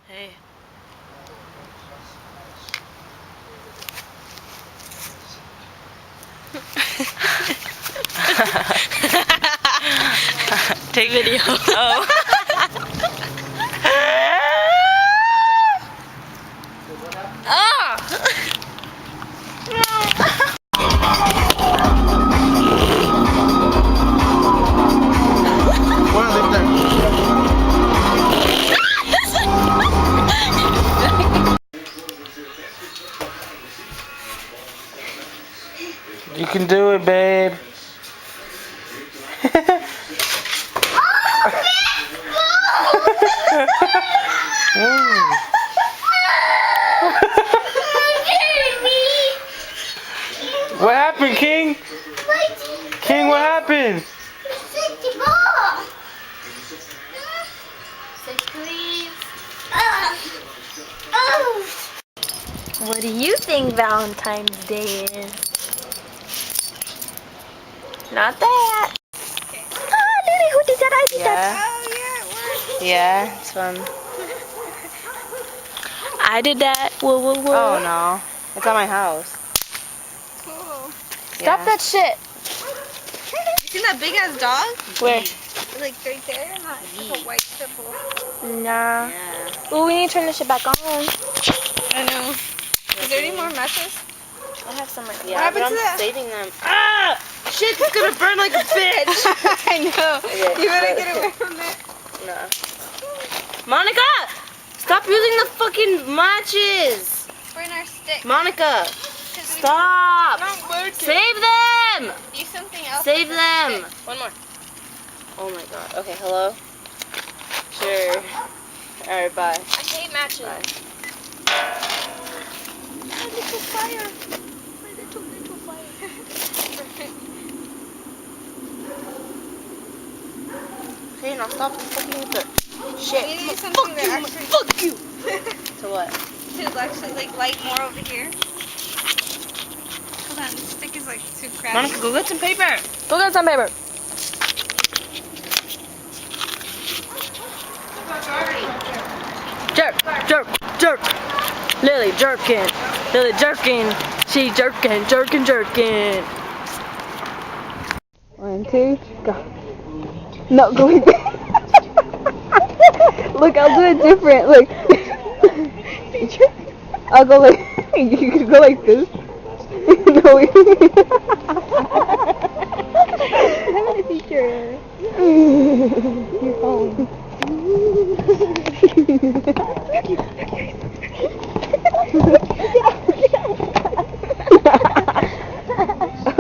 Hey. Take video. Oh. Ah! You can do it, babe. What happened, King? King, what happened? What do you think Valentine's Day is? Not that. Ah, Lily, who did that? I did that. Oh, yeah, it worked. Yeah, it's fun. I did that. Whoa, whoa, whoa. Oh, no. It's at my house. Cool. Stop that shit. You seen that big ass dog? Where? Like right there? Not it's like a white circle. Nah. Yeah. Oh, we need to turn this shit back on. I know. Is there any more matches? I have some right here. Yeah, but happened I'm to that? saving them. Ah! Shit, it's gonna burn like a bitch! I know. Okay, You better but- get away from there. No. Monica! Stop using the fucking matches! Burn our stick. Monica! Stop! Not working. Save them! Use something else. Save with the them! stick. One more. Oh my god. Okay, hello? Sure. Alright, bye. I hate matches. Bye. Little fire. My little fire. Okay, now stop fucking with the shit. We need to use something that actually Fuck you! So what? to actually like light more over here. Hold on, the stick is like too crappy. Monica, go get some paper! Go get some paper. Jerk, jerk, jerk. Lily jerking. Lily jerking. She jerking, jerking, jerking. 1, 2, go. No, go like this. Look, I'll do it different. Look. I'll go like. You can go like this. No, wait. I'm gonna feature your phone.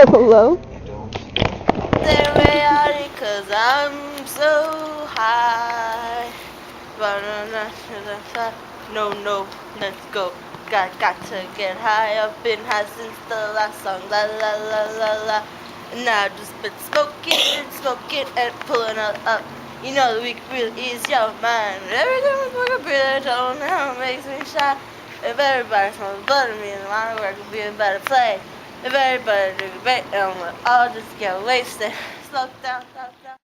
Hello? Cause I'm so high. No, no, let's go. Got to get high. I've been high since the last song. La la la la la. And I've just been smoking and pulling up. You know the week really is your mind. Every time I fucking breathe, I don't know how it makes me shy. If everybody smells blood in me, then my work will be a better place. If everybody drink a bait, then we'll all just get wasted. Slow down, down, down.